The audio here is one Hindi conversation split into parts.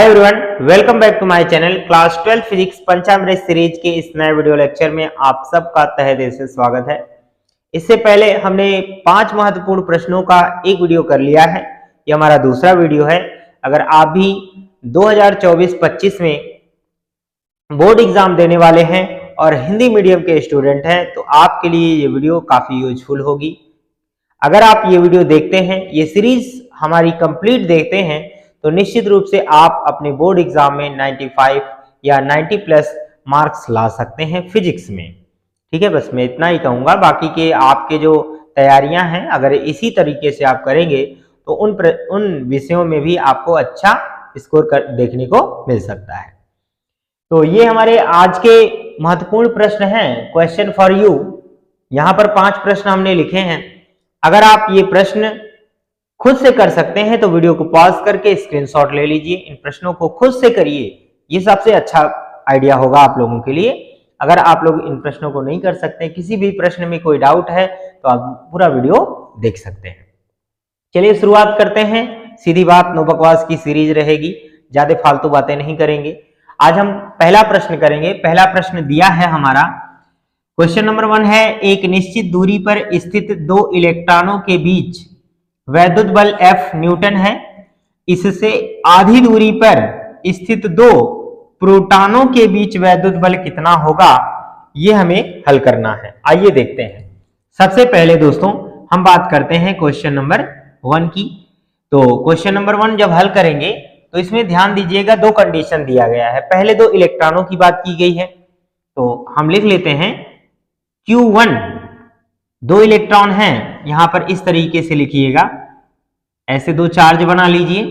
Hi everyone, welcome back to my channel. Class 12 physics Panchamrit series के इस नए वीडियो लेक्चर में आप सबका तहे दिल से स्वागत है। इससे पहले हमने 5 महत्वपूर्ण प्रश्नों का एक वीडियो कर लिया है। ये हमारा दूसरा वीडियो है। अगर आप भी 2024-25 में बोर्ड एग्जाम देने वाले हैं और हिंदी मीडियम के स्टूडेंट हैं तो आपके लिए ये वीडियो काफी यूजफुल होगी। अगर आप ये वीडियो देखते हैं, ये सीरीज हमारी कंप्लीट देखते हैं तो निश्चित रूप से आप अपने बोर्ड एग्जाम में 95 या 90 प्लस मार्क्स ला सकते हैं फिजिक्स में। ठीक है, बस मैं इतना ही कहूंगा। बाकी के आपके जो तैयारियां हैं, अगर इसी तरीके से आप करेंगे तो उन विषयों में भी आपको अच्छा स्कोर देखने को मिल सकता है। तो ये हमारे आज के महत्वपूर्ण प्रश्न हैं, क्वेश्चन फॉर यू। यहाँ पर 5 प्रश्न हमने लिखे हैं। अगर आप ये प्रश्न खुद से कर सकते हैं तो वीडियो को पॉज करके स्क्रीनशॉट ले लीजिए, इन प्रश्नों को खुद से करिए। ये सबसे अच्छा आइडिया होगा आप लोगों के लिए। अगर आप लोग इन प्रश्नों को नहीं कर सकते, किसी भी प्रश्न में कोई डाउट है तो आप पूरा वीडियो देख सकते हैं। चलिए शुरुआत करते हैं। सीधी बात नो बकवास की सीरीज रहेगी, ज्यादा फालतू बातें नहीं करेंगे। आज हम पहला प्रश्न करेंगे। पहला प्रश्न दिया है हमारा, क्वेश्चन नंबर 1 है, एक निश्चित दूरी पर स्थित 2 इलेक्ट्रॉनों के बीच वैद्युत बल F न्यूटन है। इससे आधी दूरी पर स्थित 2 प्रोटॉनों के बीच वैद्युत बल कितना होगा, यह हमें हल करना है। आइए देखते हैं। सबसे पहले दोस्तों हम बात करते हैं क्वेश्चन नंबर 1 की। तो क्वेश्चन नंबर 1 जब हल करेंगे तो इसमें ध्यान दीजिएगा, 2 कंडीशन दिया गया है। पहले 2 इलेक्ट्रॉनों की बात की गई है, तो हम लिख लेते हैं Q1 2 इलेक्ट्रॉन हैं। यहां पर इस तरीके से लिखिएगा, ऐसे 2 चार्ज बना लीजिए।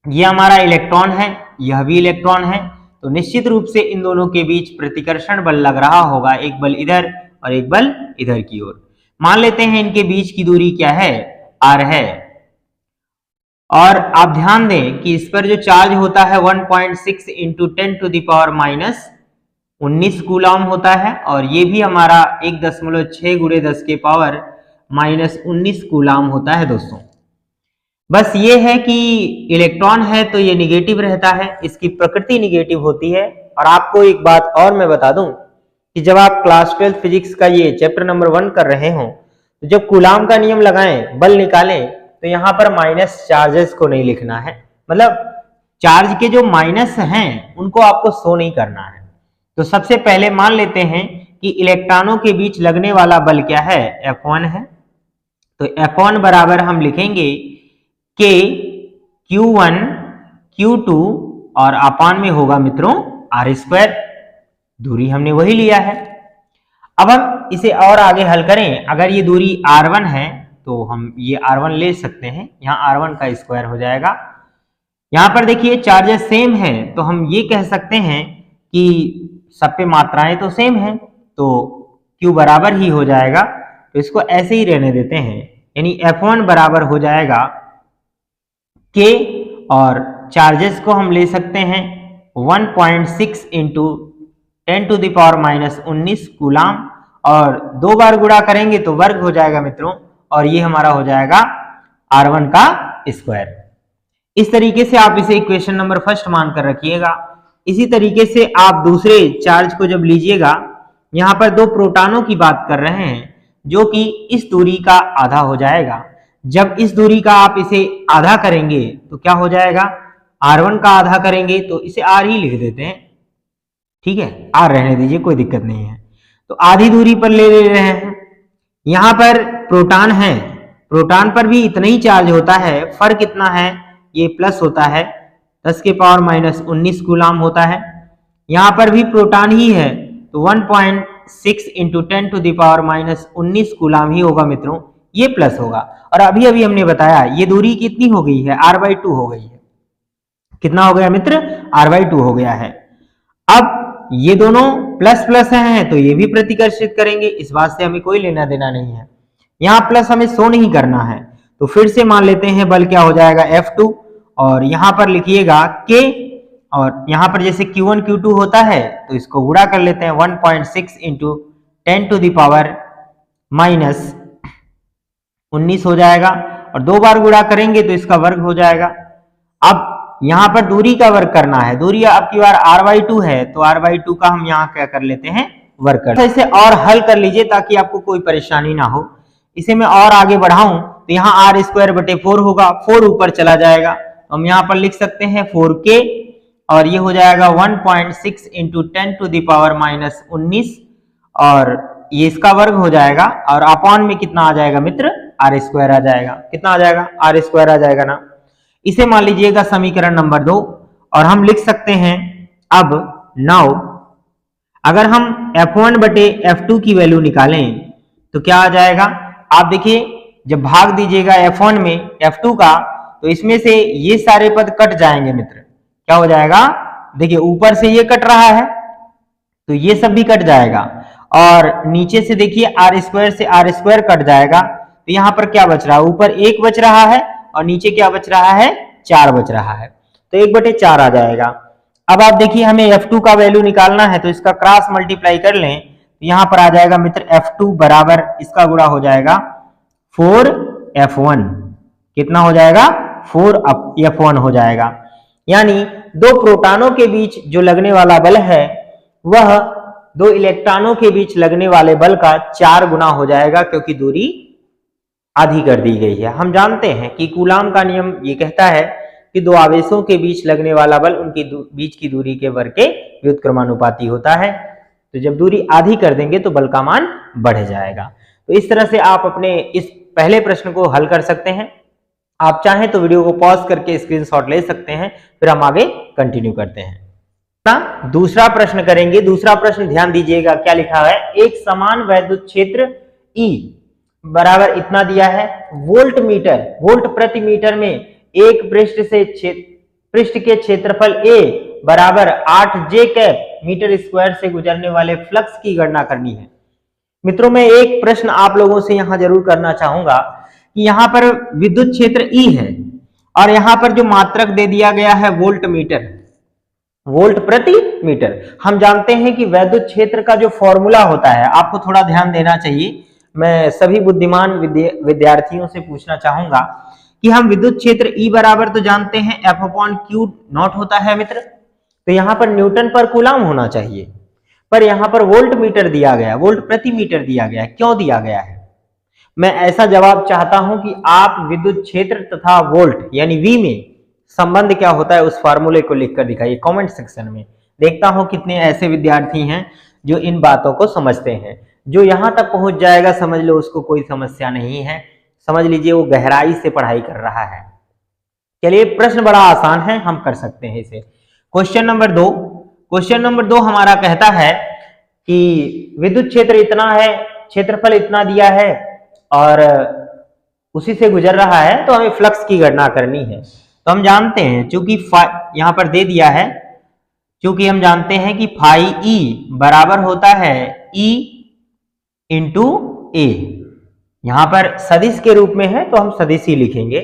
ये हमारा इलेक्ट्रॉन है, यह भी इलेक्ट्रॉन है। तो निश्चित रूप से इन दोनों के बीच प्रतिकर्षण बल लग रहा होगा, एक बल इधर और एक बल इधर की ओर। मान लेते हैं इनके बीच की दूरी क्या है, r है। और आप ध्यान दें कि इस पर जो चार्ज होता है 1.6 इंटू 10⁻19 कूलम होता है, और ये भी हमारा 1.6 × 10⁻19 कूलम होता है दोस्तों। बस ये है कि इलेक्ट्रॉन है तो ये निगेटिव रहता है, इसकी प्रकृति निगेटिव होती है। और आपको एक बात और मैं बता दूं कि जब आप क्लास 12 फिजिक्स का ये चैप्टर नंबर 1 कर रहे हो तो जब कूलम का नियम लगाएं, बल निकालें, तो यहाँ पर माइनस चार्जेस को नहीं लिखना है। मतलब चार्ज के जो माइनस हैं उनको आपको शो नहीं करना है। तो सबसे पहले मान लेते हैं कि इलेक्ट्रॉनों के बीच लगने वाला बल क्या है, F1 है। तो F1 बराबर हम लिखेंगे K Q1 Q2 और अपान में होगा मित्रों R²। दूरी हमने वही लिया है। अब हम इसे और आगे हल करें। अगर ये दूरी R1 है तो हम ये R1 ले सकते हैं, यहाँ R1 का स्क्वायर हो जाएगा। यहाँ पर देखिए चार्जेस सेम है, तो हम ये कह सकते हैं कि सब पे मात्राएं तो सेम हैं, तो Q बराबर ही हो जाएगा। तो इसको ऐसे ही रहने देते हैं, यानी F1 बराबर हो जाएगा K, और चार्जेस को हम ले सकते हैं 1.6 इंटू 10⁻19 कूलम, और 2 बार गुणा करेंगे तो वर्ग हो जाएगा मित्रों, और ये हमारा हो जाएगा R1 का स्क्वायर। इस तरीके से आप इसे इक्वेशन नंबर 1 मानकर रखिएगा। इसी तरीके से आप दूसरे चार्ज को जब लीजिएगा, यहाँ पर 2 प्रोटॉनों की बात कर रहे हैं जो कि इस दूरी का आधा हो जाएगा। जब इस दूरी का आप इसे आधा करेंगे तो क्या हो जाएगा, R1 का आधा करेंगे तो इसे R ही लिख देते हैं। ठीक है, R रहने दीजिए, कोई दिक्कत नहीं है। तो आधी दूरी पर ले रहे हैं। यहाँ पर प्रोटॉन है, प्रोटॉन पर भी इतना ही चार्ज होता है, फर्क इतना है, ये प्लस होता है 10⁻19 कूलम होता है। यहाँ पर भी प्रोटॉन ही है, तो 1.6 इंटू 10⁻19 कूलम ही होगा मित्रों, ये प्लस होगा। और अभी अभी हमने बताया ये दूरी कितनी हो गई है, R/2 हो गई है। कितना हो गया मित्र, R/2 हो गया है। अब ये दोनों प्लस प्लस हैं तो ये भी प्रतिकर्षित करेंगे, इस बात से हमें कोई लेना देना नहीं है। यहाँ प्लस हमें शो नहीं करना है। तो फिर से मान लेते हैं बल क्या हो जाएगा, F2, और यहाँ पर लिखिएगा K, और यहाँ पर जैसे Q1 Q2 होता है तो इसको गुणा कर लेते हैं 1.6 इंटू 10⁻19 हो जाएगा, और 2 बार गुणा करेंगे तो इसका वर्ग हो जाएगा। अब यहाँ पर दूरी का वर्ग करना है, दूरी आपकी बार r/2 है, तो r/2 का हम यहाँ क्या कर लेते हैं, वर्ग कर। इसे और हल कर लीजिए ताकि आपको कोई परेशानी ना हो। इसे मैं और आगे बढ़ाऊं तो यहाँ r²/4 होगा, 4 ऊपर चला जाएगा, तो हम यहाँ पर लिख सकते हैं 4k, और ये हो जाएगा 1.6 × 10⁻⁻19, और ये इसका वर्ग हो जाएगा, और अपॉन में कितना आ जाएगा मित्र, r² आ जाएगा। कितना आ जाएगा, r² आ जाएगा ना। इसे मान लीजिएगा समीकरण नंबर 2, और हम लिख सकते हैं अब नाउ अगर हम f1/f2 की वैल्यू निकालें तो क्या आ जाएगा। आप देखिए जब भाग दीजिएगा f1 में f2 का, तो इसमें से ये सारे पद कट जाएंगे मित्र। क्या हो जाएगा, देखिए ऊपर से ये कट रहा है तो ये सब भी कट जाएगा, और नीचे से देखिए r² से r² कट जाएगा, तो यहाँ पर क्या बच रहा है, ऊपर 1 बच रहा है और नीचे क्या बच रहा है, 4 बच रहा है, तो 1/4 आ जाएगा। अब आप देखिए हमें f2 का वैल्यू निकालना है, तो इसका क्रॉस मल्टीप्लाई कर लें, तो यहाँ पर आ जाएगा मित्र f2 बराबर इसका गुणा हो जाएगा 4f1। कितना हो जाएगा, 4f1 हो जाएगा। यानी दो प्रोटॉनों के बीच जो लगने वाला बल है वह दो इलेक्ट्रॉनों के बीच लगने वाले बल का 4 गुना हो जाएगा, क्योंकि दूरी आधी कर दी गई है। हम जानते हैं कि कूलाम का नियम ये कहता है कि दो आवेशों के बीच लगने वाला बल उनकी बीच की दूरी के वर्ग के व्युत्क्रमानुपाती होता है। तो जब दूरी आधी कर देंगे तो बल का मान बढ़ जाएगा। तो इस तरह से आप अपने इस पहले प्रश्न को हल कर सकते हैं। आप चाहें तो वीडियो को पॉज करके स्क्रीनशॉट ले सकते हैं, फिर हम आगे कंटिन्यू करते हैं। दूसरा प्रश्न करेंगे। दूसरा प्रश्न ध्यान दीजिएगा क्या लिखा है, एक समान वैद्युत क्षेत्र E बराबर इतना दिया है, वोल्ट प्रति मीटर में एक पृष्ठ के क्षेत्रफल A बराबर 8J मीटर स्क्वायर से गुजरने वाले फ्लक्स की गणना करनी है। मित्रों मैं एक प्रश्न आप लोगों से यहां जरूर करना चाहूंगा कि यहां पर विद्युत क्षेत्र E है और यहां पर जो मात्रक दे दिया गया है वोल्ट प्रति मीटर। हम जानते हैं कि वैद्युत क्षेत्र का जो फॉर्मूला होता है, आपको थोड़ा ध्यान देना चाहिए। मैं सभी बुद्धिमान विद्यार्थियों से पूछना चाहूंगा कि हम विद्युत क्षेत्र E बराबर तो जानते हैं F/Q0 होता है मित्र, तो यहां पर न्यूटन पर कूलाम होना चाहिए, पर यहां पर वोल्ट मीटर दिया गया, वोल्ट प्रति मीटर दिया गया। क्यों दिया गया है? मैं ऐसा जवाब चाहता हूं कि आप विद्युत क्षेत्र तथा वोल्ट यानी V में संबंध क्या होता है उस फार्मूले को लिखकर दिखाइए कमेंट सेक्शन में। देखता हूं कितने ऐसे विद्यार्थी हैं जो इन बातों को समझते हैं। जो यहां तक पहुंच जाएगा समझ लो उसको कोई समस्या नहीं है, समझ लीजिए वो गहराई से पढ़ाई कर रहा है। चलिए प्रश्न बड़ा आसान है, हम कर सकते हैं इसे। क्वेश्चन नंबर 2 हमारा कहता है कि विद्युत क्षेत्र इतना है, क्षेत्रफल इतना दिया है और उसी से गुजर रहा है, तो हमें फ्लक्स की गणना करनी है। तो हम जानते हैं चूंकि यहां पर दे दिया है, चूंकि हम जानते हैं कि फाई ई बराबर होता है E इंटू ए। यहां पर सदिश के रूप में है तो हम सदिश ही लिखेंगे।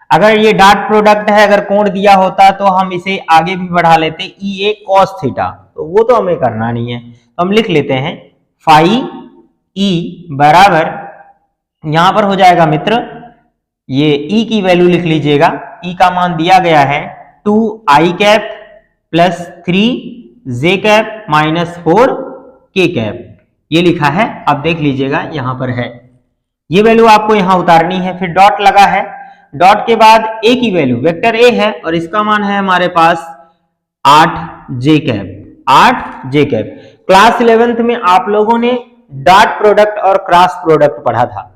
अगर ये डॉट प्रोडक्ट है, अगर कोण दिया होता तो हम इसे आगे भी बढ़ा लेते EA cos थीटा, तो वो तो हमें करना नहीं है, तो हम लिख लेते हैं फाई E बराबर यहां पर हो जाएगा मित्र, ये E की वैल्यू लिख लीजिएगा। E का मान दिया गया है 2i cap plus 3j cap minus 4k cap, ये लिखा है। आप देख लीजिएगा यहां पर है, ये वैल्यू आपको यहां उतारनी है। फिर डॉट लगा है, डॉट के बाद A की वैल्यू वेक्टर A है और इसका मान है हमारे पास 8j कैप। क्लास 11th में आप लोगों ने डॉट प्रोडक्ट और क्रॉस प्रोडक्ट पढ़ा था,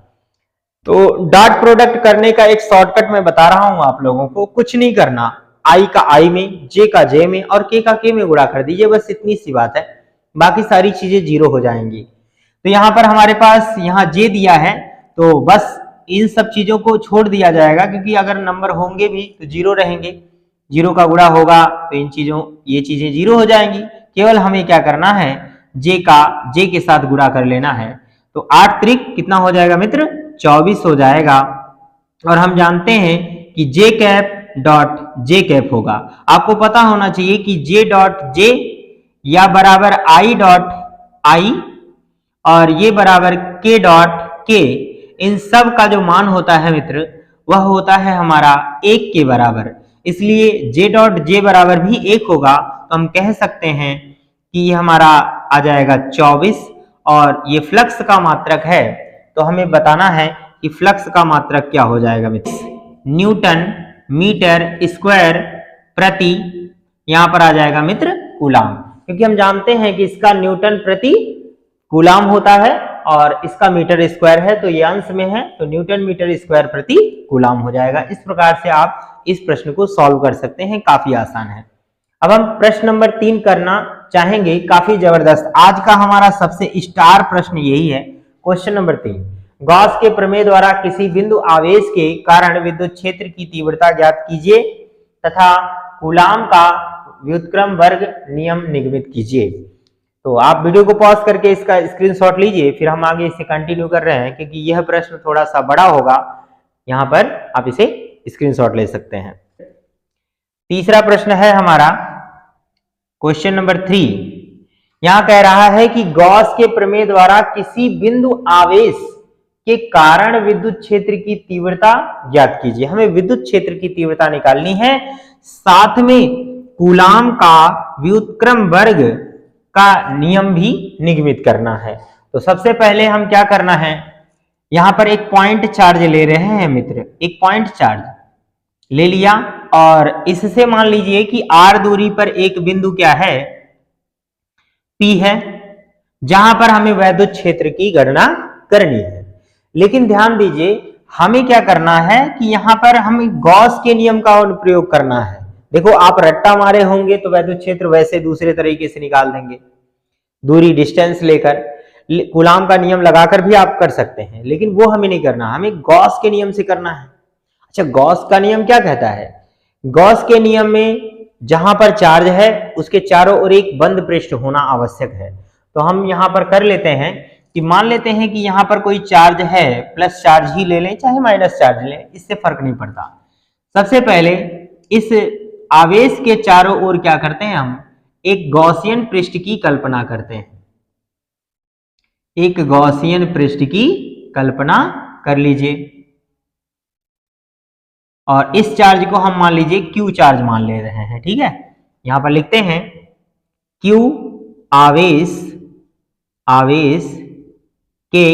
तो डॉट प्रोडक्ट करने का एक शॉर्टकट मैं बता रहा हूं आप लोगों को। कुछ नहीं करना, I का I में, J का J में और K का K में गुणा कर दीजिए, बस इतनी सी बात है, बाकी सारी चीजें जीरो हो जाएंगी। तो यहाँ पर हमारे पास यहाँ J दिया है, तो बस इन सब चीजों को छोड़ दिया जाएगा, क्योंकि अगर नंबर होंगे भी तो जीरो रहेंगे, जीरो का गुणा होगा तो ये चीजें जीरो हो जाएंगी। केवल हमें क्या करना है, J के साथ गुणा कर लेना है। तो 8 त्रिक कितना हो जाएगा मित्र, 24 हो जाएगा। और हम जानते हैं कि J cap dot J cap होगा। आपको पता होना चाहिए कि J डॉट J या बराबर I डॉट I और ये बराबर K डॉट K, इन सब का जो मान होता है मित्र वह होता है हमारा 1 के बराबर। इसलिए जे डॉट जे बराबर भी 1 होगा, तो हम कह सकते हैं कि ये हमारा आ जाएगा 24, और ये फ्लक्स का मात्रक है, तो हमें बताना है कि फ्लक्स का मात्रक क्या हो जाएगा मित्र, न्यूटन मीटर स्क्वायर प्रति, यहां पर आ जाएगा मित्र कूलाम, क्योंकि हम जानते हैं कि इसका न्यूटन प्रति कूलाम होता है और इसका मीटर स्क्वायर है, तो ये अंश में है, तो न्यूटन मीटर स्क्वायर प्रति कूलाम हो जाएगा। इस प्रकार से आप इस प्रश्न को सॉल्व कर सकते हैं, काफी आसान है। अब हम प्रश्न नंबर 3 करना चाहेंगे, काफी जबरदस्त, आज का हमारा सबसे स्टार प्रश्न यही है। क्वेश्चन नंबर 3, गॉस के प्रमेय द्वारा किसी बिंदु आवेश के कारण विद्युत क्षेत्र की तीव्रता ज्ञात कीजिए तथा कूलाम का व्युत्क्रम वर्ग नियम निगमित कीजिए। तो आप वीडियो को पॉज करके इसका स्क्रीनशॉट लीजिए, फिर हम आगे इसे कंटिन्यू कर रहे हैं, क्योंकि यह प्रश्न थोड़ा सा बड़ा होगा, यहां पर आप इसे स्क्रीनशॉट ले सकते हैं। तीसरा प्रश्न है हमारा क्वेश्चन नंबर 3, यहां कह रहा है कि गॉस के प्रमेय द्वारा किसी बिंदु आवेश के कारण विद्युत क्षेत्र की तीव्रता ज्ञात कीजिए। हमें विद्युत क्षेत्र की तीव्रता निकालनी है, साथ में कूलाम का व्युत्क्रम वर्ग का नियम भी निगमित करना है। तो सबसे पहले हम क्या करना है, यहां पर एक पॉइंट चार्ज ले रहे हैं मित्र, एक पॉइंट चार्ज ले लिया, और इससे मान लीजिए कि r दूरी पर एक बिंदु क्या है, P है, जहां पर हमें वैद्युत क्षेत्र की गणना करनी है। लेकिन ध्यान दीजिए, हमें क्या करना है कि यहां पर हमें गॉस के नियम का प्रयोग करना है। देखो, आप रट्टा मारे होंगे तो वैद्युत क्षेत्र वैसे दूसरे तरीके से निकाल देंगे, दूरी डिस्टेंस लेकर, कूलाम का नियम लगाकर भी आप कर सकते हैं, लेकिन वो हमें नहीं करना, हमें गॉस के नियम से करना है। अच्छा, गॉस का नियम क्या कहता है? गॉस के नियम में जहां पर चार्ज है उसके चारों ओर एक बंद पृष्ठ होना आवश्यक है। तो हम यहां पर कर लेते हैं कि मान लेते हैं कि यहां पर कोई चार्ज है, प्लस चार्ज ही ले लें चाहे माइनस चार्ज लें, इससे फर्क नहीं पड़ता। सबसे पहले इस आवेश के चारों ओर क्या करते हैं, हम एक गॉसियन पृष्ठ की कल्पना करते हैं। एक गॉसियन पृष्ठ की कल्पना कर लीजिए, और इस चार्ज को हम मान लीजिए Q चार्ज मान ले रहे हैं। ठीक है, यहां पर लिखते हैं Q आवेश के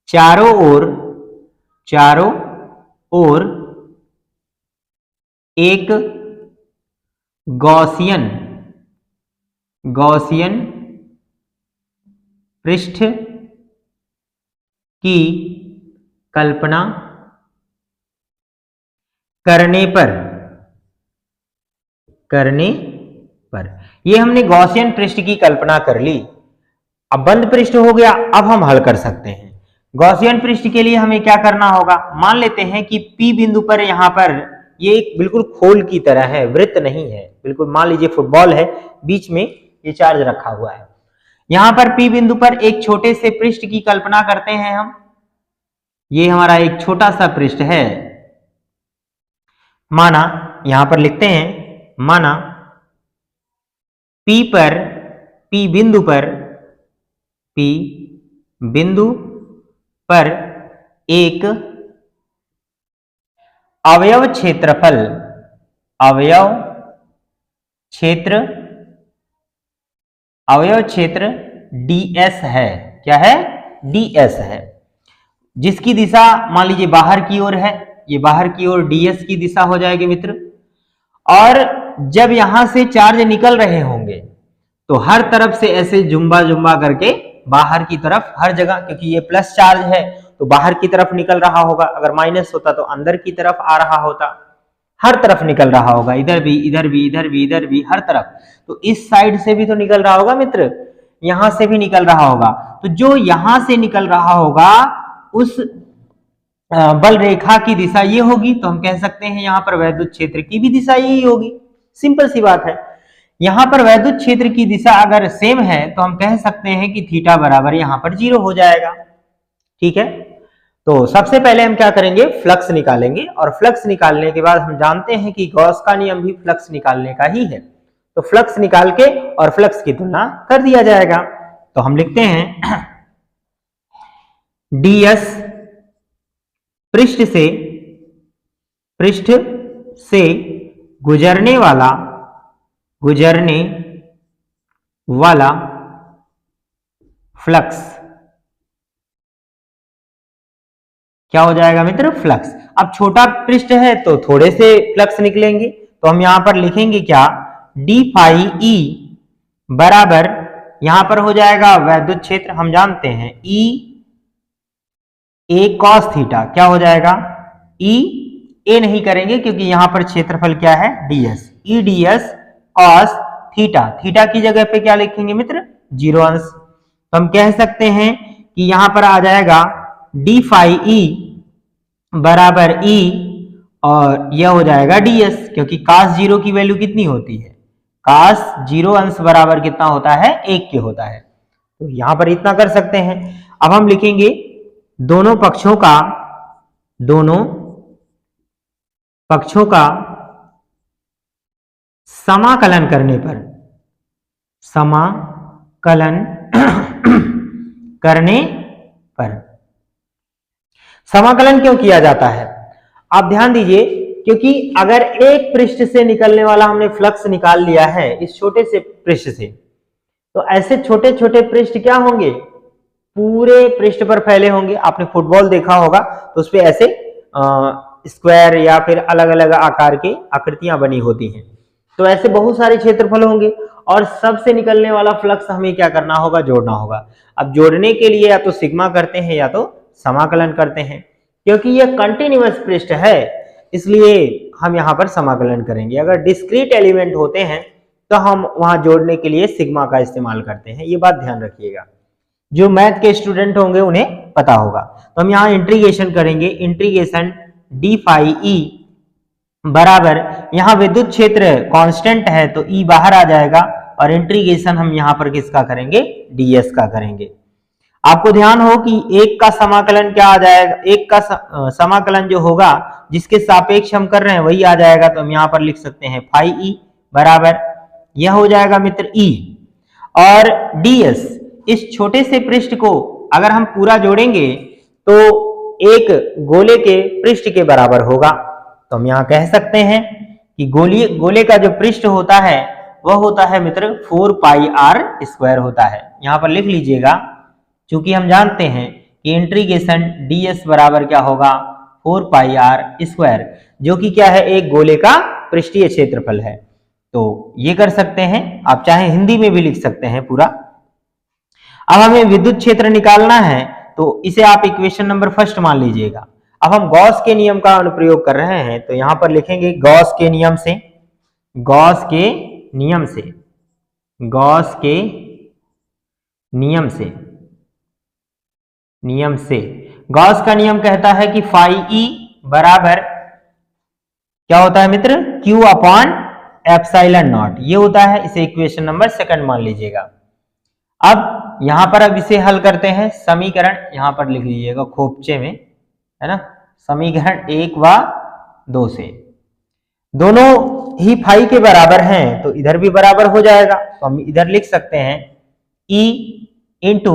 चारों ओर एक गॉसियन पृष्ठ की कल्पना करने पर ये हमने गॉसियन पृष्ठ की कल्पना कर ली। अब बंद पृष्ठ हो गया, अब हम हल कर सकते हैं। गॉसियन पृष्ठ के लिए हमें क्या करना होगा, मान लेते हैं कि P बिंदु पर यहां पर ये एक बिल्कुल खोल की तरह है, वृत्त नहीं है, बिल्कुल मान लीजिए फुटबॉल है, बीच में ये चार्ज रखा हुआ है। यहां पर P बिंदु पर एक छोटे से पृष्ठ की कल्पना करते हैं हम, ये हमारा एक छोटा सा पृष्ठ है, माना यहां पर लिखते हैं, माना P बिंदु पर एक अवयव क्षेत्र ds है। क्या है? ds है, जिसकी दिशा मान लीजिए बाहर की ओर है, ये बाहर की ओर ds की दिशा हो जाएगी मित्र। और जब यहां से चार्ज निकल रहे होंगे तो हर तरफ से ऐसे जुम्बा करके बाहर की तरफ, हर जगह, क्योंकि ये प्लस चार्ज है तो बाहर की तरफ निकल रहा होगा, अगर माइनस होता तो अंदर की तरफ आ रहा होता, हर तरफ निकल रहा होगा, इधर भी इधर भी इधर भी इधर भी, हर तरफ। तो इस साइड से भी तो निकल रहा होगा मित्र, यहां से भी निकल रहा होगा, तो जो यहां से निकल रहा होगा उस बल रेखा की दिशा ये होगी, तो हम कह सकते हैं यहां पर वैद्युत क्षेत्र की भी दिशा यही होगी। सिंपल सी बात है, यहां पर वैद्युत क्षेत्र की दिशा अगर सेम है तो हम कह सकते हैं कि थीटा बराबर यहां पर 0 हो जाएगा। ठीक है, तो सबसे पहले हम क्या करेंगे, फ्लक्स निकालेंगे, और फ्लक्स निकालने के बाद हम जानते हैं कि गॉस का नियम भी फ्लक्स निकालने का ही है, तो फ्लक्स निकाल के और फ्लक्स की तुलना कर दिया जाएगा। तो हम लिखते हैं ds पृष्ठ से गुजरने वाला फ्लक्स क्या हो जाएगा मित्र? फ्लक्स। अब छोटा पृष्ठ है तो थोड़े से फ्लक्स निकलेंगे, तो हम यहां पर लिखेंगे क्या? डी फाई ई बराबर यहां पर हो जाएगा वैद्युत क्षेत्र, हम जानते हैं ई ए कॉस थीटा। क्या हो जाएगा? ई ए नहीं करेंगे क्योंकि यहां पर क्षेत्रफल क्या है? डीएस। ई डीएस कॉस थीटा। थीटा की जगह पे क्या लिखेंगे मित्र? 0 अंश। तो हम कह सकते हैं कि यहां पर आ जाएगा डी फाई ई बराबर ई और यह हो जाएगा डीएस, क्योंकि cos 0 की वैल्यू कितनी होती है? cos 0 अंश बराबर कितना होता है? 1 के होता है। तो यहां पर इतना कर सकते हैं। अब हम लिखेंगे दोनों पक्षों का समाकलन करने पर समाकलन क्यों किया जाता है? आप ध्यान दीजिए, क्योंकि अगर एक पृष्ठ से निकलने वाला हमने फ्लक्स निकाल लिया है इस छोटे से पृष्ठ से, तो ऐसे छोटे छोटे पृष्ठ क्या होंगे? पूरे पृष्ठ पर फैले होंगे। आपने फुटबॉल देखा होगा तो उसपे ऐसे स्क्वायर या फिर अलग अलग आकार की आकृतियां बनी होती हैं। तो ऐसे बहुत सारे क्षेत्रफल होंगे और सबसे निकलने वाला फ्लक्स हमें क्या करना होगा? जोड़ना होगा। अब जोड़ने के लिए या तो सिग्मा करते हैं या तो समाकलन करते हैं। क्योंकि यह कंटिन्यूअस पृष्ठ है इसलिए हम यहाँ पर समाकलन करेंगे। अगर डिस्क्रीट एलिमेंट होते हैं तो हम वहां जोड़ने के लिए सिग्मा का इस्तेमाल करते हैं। ये बात ध्यान रखिएगा, जो मैथ के स्टूडेंट होंगे उन्हें पता होगा। तो हम यहाँ इंटीग्रेशन करेंगे, इंटीग्रेशन डी फाई ई बराबर, यहाँ विद्युत क्षेत्र कांस्टेंट है तो ई बाहर आ जाएगा और इंटीग्रेशन हम यहाँ पर किसका करेंगे? डीएस का करेंगे। आपको ध्यान हो कि एक का समाकलन क्या आ जाएगा? एक का समाकलन जो होगा जिसके सापेक्ष हम कर रहे हैं वही आ जाएगा। तो हम यहाँ पर लिख सकते हैं फाई ई बराबर यह हो जाएगा मित्र ई और डीएस। इस छोटे से पृष्ठ को अगर हम पूरा जोड़ेंगे तो एक गोले के पृष्ठ के बराबर होगा। तो हम यहाँ कह सकते हैं कि गोले का जो पृष्ठ होता है वह होता है मित्र 4 पाई आर स्क्वायर होता है। यहाँ पर लिख लीजिएगा, चूंकि हम जानते हैं कि इंटीग्रेशन डीएस बराबर क्या होगा? 4 पाई आर स्क्वायर, जो कि क्या है? एक गोले का पृष्ठीय क्षेत्रफल है। तो ये कर सकते हैं, आप चाहे हिंदी में भी लिख सकते हैं पूरा। अब हमें विद्युत क्षेत्र निकालना है तो इसे आप इक्वेशन नंबर फर्स्ट मान लीजिएगा। अब हम गॉस के नियम का अनुप्रयोग कर रहे हैं तो यहां पर लिखेंगे गॉस के नियम से गॉस का नियम कहता है कि फाई ई बराबर क्या होता है मित्र? Q अपॉन एप्सिलॉन नॉट, ये होता है। इसे इक्वेशन नंबर सेकंड मान लीजिएगा। अब यहां पर अब इसे हल करते हैं। समीकरण यहां पर लिख लीजिएगा खोपचे में, है ना? समीकरण 1 व 2 से दोनों ही फाई के बराबर हैं तो इधर भी बराबर हो जाएगा। तो हम इधर लिख सकते हैं E into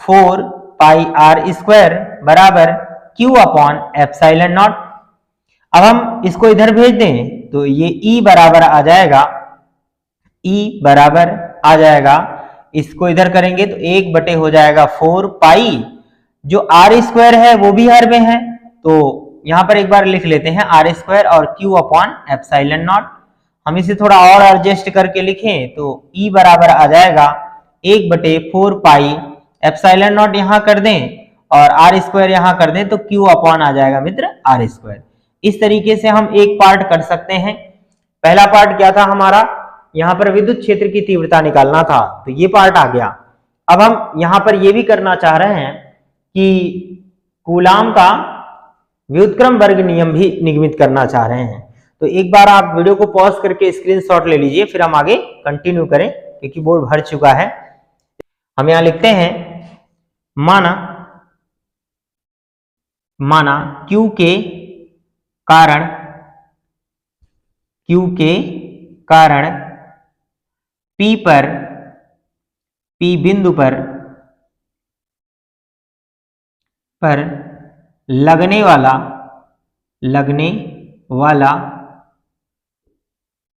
4 pi R square बराबर Q अपॉन एप्सिलॉन नॉट। अब हम इसको इधर भेज दें तो ये E बराबर आ जाएगा, इसको इधर करेंगे तो 1 बटे हो जाएगा 4 पाई, जो आर स्क्वायर है वो भी हर में है तो यहां पर एक बार लिख लेते हैं आर स्क्वायर और Q अपॉन एप्सिलॉन नॉट। हम इसे थोड़ा और एडजस्ट करके लिखें तो E बराबर आ जाएगा 1 बटे 4 पाई, एप्सिलॉन नॉट यहां कर दें और आर स्क्वायर यहां कर दें तो Q अपॉन आ जाएगा मित्र आर स्क्वायर। इस तरीके से हम एक पार्ट कर सकते हैं। पहला पार्ट क्या था हमारा? यहां पर विद्युत क्षेत्र की तीव्रता निकालना था तो ये पार्ट आ गया। अब हम यहां पर ये भी करना चाह रहे हैं कि कूलाम का व्युत्क्रम वर्ग नियम भी निगमित करना चाह रहे हैं। तो एक बार आप वीडियो को पॉज करके स्क्रीनशॉट ले लीजिए, फिर हम आगे कंटिन्यू करें क्योंकि बोर्ड भर चुका है। हम यहां लिखते हैं माना Q के कारण P बिंदु पर लगने वाला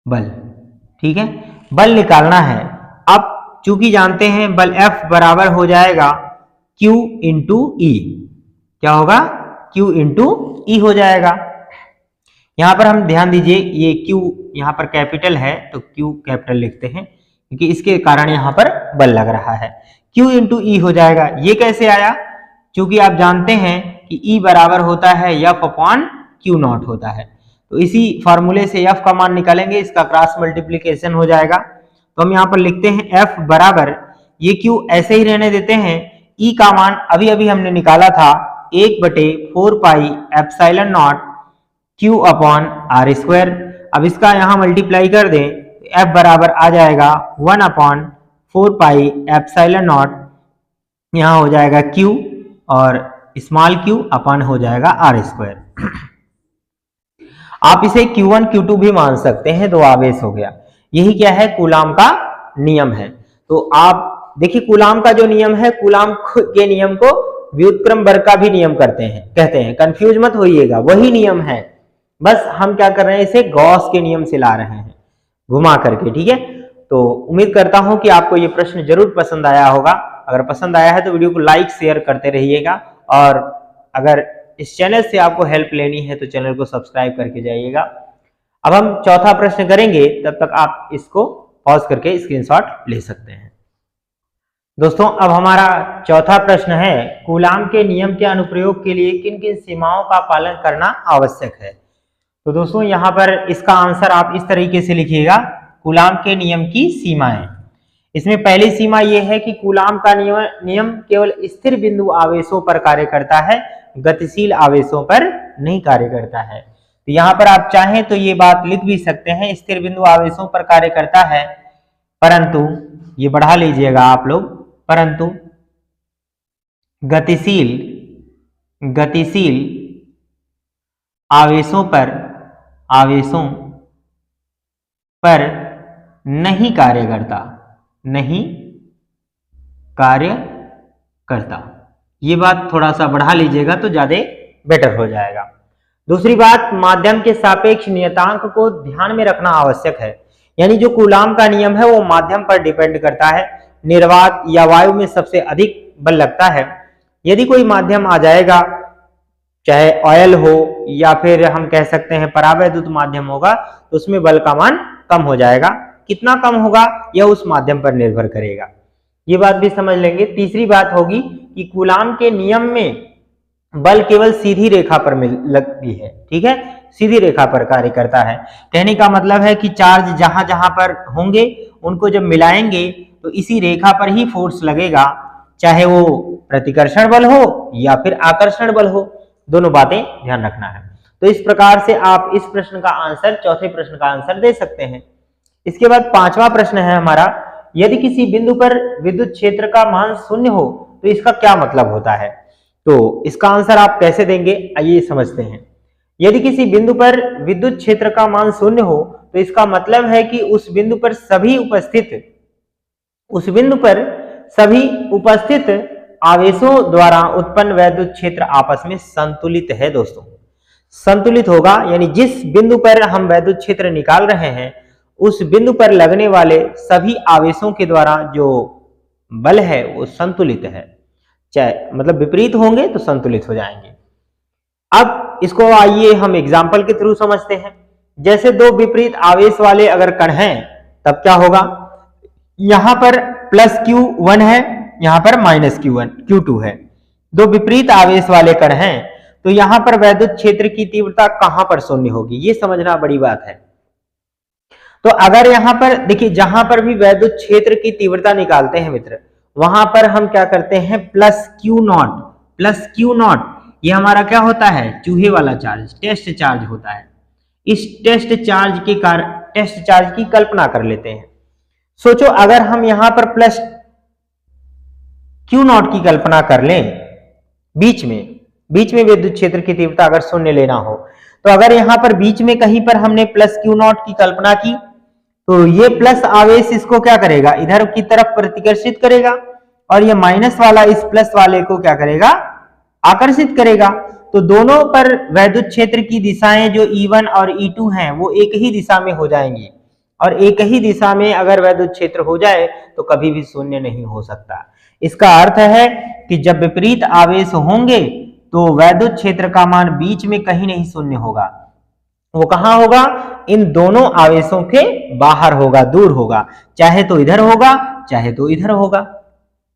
बल, ठीक है, बल निकालना है। अब चूंकि जानते हैं बल F बराबर हो जाएगा Q इंटू ई, क्या होगा, Q इंटू ई हो जाएगा। यहां पर हम ध्यान दीजिए, ये Q यहां पर कैपिटल है तो Q कैपिटल लिखते हैं क्योंकि इसके कारण यहां पर बल लग रहा है। Q इंटू ई हो जाएगा। ये कैसे आया, क्योंकि आप जानते हैं कि E बराबर होता है F अपॉन Q नॉट होता है, तो इसी फॉर्मूले से F का मान निकालेंगे, इसका क्रॉस मल्टीप्लीकेशन हो जाएगा। तो हम यहाँ पर लिखते हैं F बराबर, ये Q ऐसे ही रहने देते हैं, E का मान अभी अभी हमने निकाला था 1/4 pi epsilon naught Q upon R square. अब इसका यहाँ मल्टीप्लाई कर दें, F बराबर आ जाएगा 1/4 पाई एप्सिलॉन नॉट, यहाँ हो जाएगा Q और स्मॉल q अपॉन हो जाएगा आर स्क्वायर। आप इसे Q1 Q2 भी मान सकते हैं, दो आवेश हो गया। यही क्या है, कूलाम का नियम है। तो आप देखिए कूलाम का जो नियम है, कूलाम के नियम को व्युत्क्रम वर्ग का भी नियम कहते हैं, कंफ्यूज मत होइएगा, वही नियम है, बस हम क्या कर रहे हैं, इसे गॉस के नियम से ला रहे हैं घुमा करके, ठीक है। तो उम्मीद करता हूं कि आपको ये प्रश्न जरूर पसंद आया होगा। अगर पसंद आया है तो वीडियो को लाइक शेयर करते रहिएगा, और अगर इस चैनल से आपको हेल्प लेनी है तो चैनल को सब्सक्राइब करके जाइएगा। अब हम चौथा प्रश्न करेंगे, तब तक आप इसको पॉज करके स्क्रीनशॉट ले सकते हैं। दोस्तों अब हमारा चौथा प्रश्न है, कूलाम के नियम के अनुप्रयोग के लिए किन किन सीमाओं का पालन करना आवश्यक है। तो दोस्तों यहाँ पर इसका आंसर आप इस तरीके से लिखिएगा, कूलाम के नियम की सीमाएं। इसमें पहली सीमा यह है कि कूलाम का नियम केवल स्थिर बिंदु आवेशों पर कार्य करता है, गतिशील आवेशों पर नहीं कार्य करता है। तो यहाँ पर आप चाहें तो ये बात लिख भी सकते हैं, स्थिर बिंदु आवेशों पर कार्य करता है, परंतु ये बढ़ा लीजिएगा आप लोग, परंतु गतिशील आवेशों पर नहीं कार्य करता। ये बात थोड़ा सा बढ़ा लीजिएगा तो ज्यादा बेटर हो जाएगा। दूसरी बात, माध्यम के सापेक्ष नियतांक को ध्यान में रखना आवश्यक है, यानी जो कूलाम का नियम है वो माध्यम पर डिपेंड करता है। निर्वात या वायु में सबसे अधिक बल लगता है। यदि कोई माध्यम आ जाएगा, चाहे ऑयल हो या फिर हम कह सकते हैं परावैद्युत माध्यम होगा, तो उसमें बल का मान कम हो जाएगा। कितना कम होगा यह उस माध्यम पर निर्भर करेगा, ये बात भी समझ लेंगे। तीसरी बात होगी कि कूलाम के नियम में बल केवल सीधी रेखा पर लगती है, ठीक है, सीधी रेखा पर कार्य करता है। कहने का मतलब है कि चार्ज जहां जहां पर होंगे उनको जब मिलाएंगे तो इसी रेखा पर ही फोर्स लगेगा, चाहे वो प्रतिकर्षण बल हो या फिर आकर्षण बल हो, दोनों बातें ध्यान रखना है। तो इस प्रकार से आप इस प्रश्न का आंसर, चौथे प्रश्न का आंसर दे सकते हैं। इसके बाद पांचवा प्रश्न है हमारा, यदि किसी बिंदु पर विद्युत क्षेत्र का मान शून्य हो तो इसका क्या मतलब होता है। तो इसका आंसर आप कैसे देंगे, आइए समझते हैं। यदि किसी बिंदु पर विद्युत क्षेत्र का मान शून्य हो तो इसका मतलब है कि उस बिंदु पर सभी उपस्थित आवेशों द्वारा उत्पन्न वैद्युत क्षेत्र आपस में संतुलित है। दोस्तों संतुलित होगा, यानी जिस बिंदु पर हम वैद्युत क्षेत्र निकाल रहे हैं उस बिंदु पर लगने वाले सभी आवेशों के द्वारा जो बल है वो संतुलित है, चाहे मतलब विपरीत होंगे तो संतुलित हो जाएंगे। अब इसको आइए हम एग्जाम्पल के थ्रू समझते हैं। जैसे दो विपरीत आवेश वाले अगर कण हैं तब क्या होगा, यहां पर +Q1 है, यहां पर -Q2 है। दो विपरीत आवेश वाले कण हैं तो यहां पर वैद्युत क्षेत्र की तीव्रता कहां पर शून्य होगी, ये समझना बड़ी बात है। तो अगर यहां पर देखिए, जहां पर भी वैद्युत क्षेत्र की तीव्रता निकालते हैं मित्र, वहां पर हम क्या करते हैं, +Q0 ये हमारा क्या होता है, चूहे वाला चार्ज, टेस्ट चार्ज होता है। इस टेस्ट चार्ज की कल्पना कर लेते हैं। सोचो अगर हम यहां पर +Q0 की कल्पना कर लें, बीच में विद्युत क्षेत्र की तीव्रता अगर शून्य लेना हो, तो अगर यहां पर बीच में कहीं पर हमने +Q0 की कल्पना की तो ये प्लस आवेश इसको क्या करेगा, इधर की तरफ प्रतिकर्षित करेगा, और ये माइनस वाला इस प्लस वाले को क्या करेगा, आकर्षित करेगा। तो दोनों पर वैद्युत क्षेत्र की दिशाएं जो E1 और E2 हैं वो एक ही दिशा में हो जाएंगी। और एक ही दिशा में अगर वैद्युत क्षेत्र हो जाए तो कभी भी शून्य नहीं हो सकता। इसका अर्थ है कि जब विपरीत आवेश होंगे तो वैद्युत क्षेत्र का मान बीच में कहीं नहीं शून्य होगा, वो कहां होगा, इन दोनों आवेशों के बाहर होगा, दूर होगा, चाहे तो इधर होगा चाहे तो इधर होगा,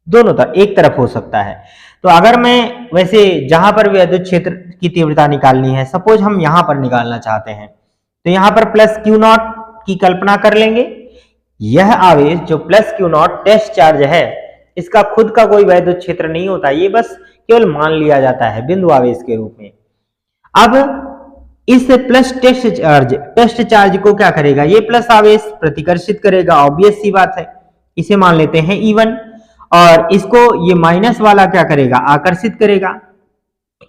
दोनों तरफ, एक तरफ हो सकता है। तो अगर मैं वैसे जहां पर विद्युत क्षेत्र की तीव्रता निकालनी है, सपोज हम यहां पर निकालना चाहते हैं, तो यहां पर प्लस क्यू नॉट की कल्पना कर लेंगे। यह आवेश जो plus Q naught test charge है, इसका खुद का कोई वैद्युत क्षेत्र नहीं होता, ये बस केवल मान लिया जाता है बिंदु आवेश के रूप में। अब इस प्लस टेस्ट चार्ज को क्या करेगा, ये प्लस आवेश प्रतिकर्षित करेगा, ऑब्वियस सी बात है, इसे मान लेते हैं E1, और इसको ये माइनस वाला क्या करेगा, आकर्षित करेगा,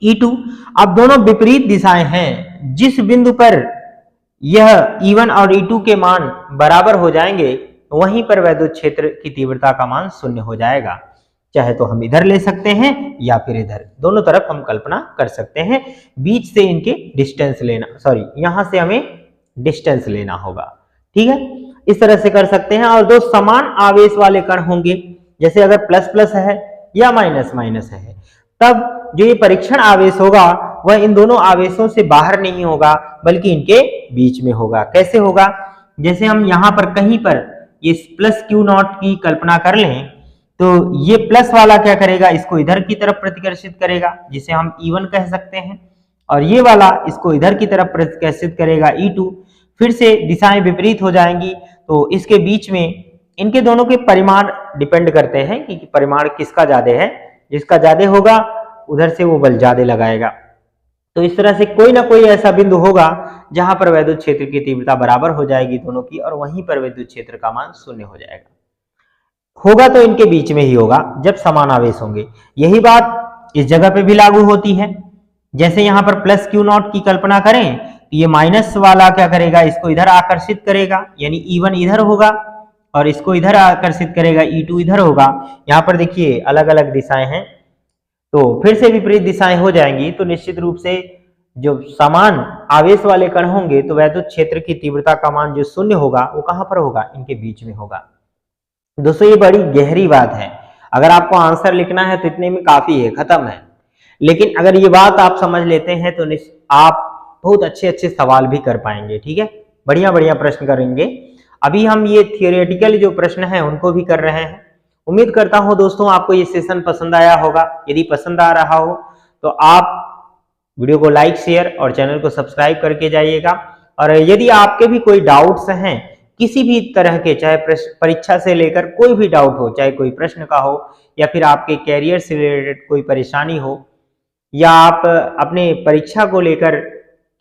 E2। अब दोनों विपरीत दिशाएं हैं, जिस बिंदु पर यह E1 और E2 के मान बराबर हो जाएंगे वहीं पर वैद्युत क्षेत्र की तीव्रता का मान शून्य हो जाएगा। चाहे तो हम इधर ले सकते हैं या फिर इधर, दोनों तरफ हम कल्पना कर सकते हैं। बीच से इनके डिस्टेंस लेना, सॉरी यहां से हमें डिस्टेंस लेना होगा, ठीक है, इस तरह से कर सकते हैं। और दो समान आवेश वाले कण होंगे, जैसे अगर प्लस प्लस है या माइनस माइनस है, तब जो ये परीक्षण आवेश होगा वह इन दोनों आवेशों से बाहर नहीं होगा बल्कि इनके बीच में होगा। कैसे होगा, जैसे हम यहां पर कहीं पर ये प्लस क्यू नॉट की कल्पना कर लें, तो ये प्लस वाला क्या करेगा, इसको इधर की तरफ प्रतिकर्षित करेगा, जिसे हम E1 कह सकते हैं, और ये वाला इसको इधर की तरफ प्रतिकर्षित करेगा, E2। फिर से दिशाएं विपरीत हो जाएंगी, तो इसके बीच में इनके दोनों के परिमाण डिपेंड करते हैं कि परिमाण किसका ज्यादा है, जिसका ज्यादा होगा उधर से वो बल ज्यादा लगाएगा। तो इस तरह से कोई ना कोई ऐसा बिंदु होगा जहां पर वैद्युत क्षेत्र की तीव्रता बराबर हो जाएगी दोनों की, और वहीं पर विद्युत क्षेत्र का मान शून्य हो जाएगा। होगा तो इनके बीच में ही होगा जब समान आवेश होंगे। यही बात इस जगह पे भी लागू होती है। जैसे यहां पर प्लस क्यू नॉट की कल्पना करें तो ये माइनस वाला क्या करेगा, इसको इधर आकर्षित करेगा, यानी E1 इधर होगा, और इसको इधर आकर्षित करेगा, E2 इधर होगा। यहाँ पर देखिए अलग अलग दिशाएं हैं, तो फिर से विपरीत दिशाएं हो जाएंगी, तो निश्चित रूप से जो समान आवेश वाले कण होंगे तो वैद्युत क्षेत्र की तीव्रता का मान जो शून्य होगा वो कहां पर होगा, इनके बीच में होगा। दोस्तों ये बड़ी गहरी बात है, अगर आपको आंसर लिखना है तो इतने में काफी है, खत्म है। लेकिन अगर ये बात आप समझ लेते हैं तो आप बहुत अच्छे अच्छे सवाल भी कर पाएंगे, ठीक है, बढ़िया बढ़िया प्रश्न करेंगे। अभी हम ये थियोरेटिकल जो प्रश्न है उनको भी कर रहे हैं। उम्मीद करता हूं दोस्तों आपको ये सेशन पसंद आया होगा। यदि पसंद आ रहा हो तो आप वीडियो को लाइक, शेयर और चैनल को सब्सक्राइब करके जाइएगा। और यदि आपके भी कोई डाउट्स हैं किसी भी तरह के, चाहे परीक्षा से लेकर कोई भी डाउट हो, चाहे कोई प्रश्न का हो या फिर आपके कैरियर से रिलेटेड कोई परेशानी हो, या आप अपने परीक्षा को लेकर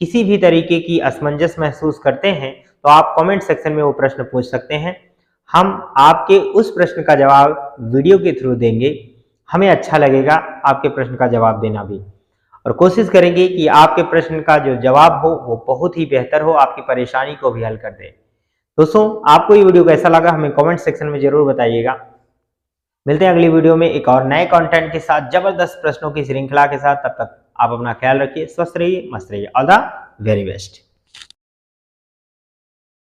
किसी भी तरीके की असमंजस महसूस करते हैं, तो आप कमेंट सेक्शन में वो प्रश्न पूछ सकते हैं। हम आपके उस प्रश्न का जवाब वीडियो के थ्रू देंगे। हमें अच्छा लगेगा आपके प्रश्न का जवाब देना भी, और कोशिश करेंगे कि आपके प्रश्न का जो जवाब हो वो बहुत ही बेहतर हो, आपकी परेशानी को भी हल कर दे। दोस्तों आपको ये वीडियो कैसा लगा हमें कमेंट सेक्शन में जरूर बताइएगा। मिलते हैं अगली वीडियो में एक और नए कंटेंट के साथ, जबरदस्त प्रश्नों की श्रृंखला के साथ। तब तक आप अपना ख्याल रखिए, स्वस्थ रहिए, मस्त रहिए। All the very best.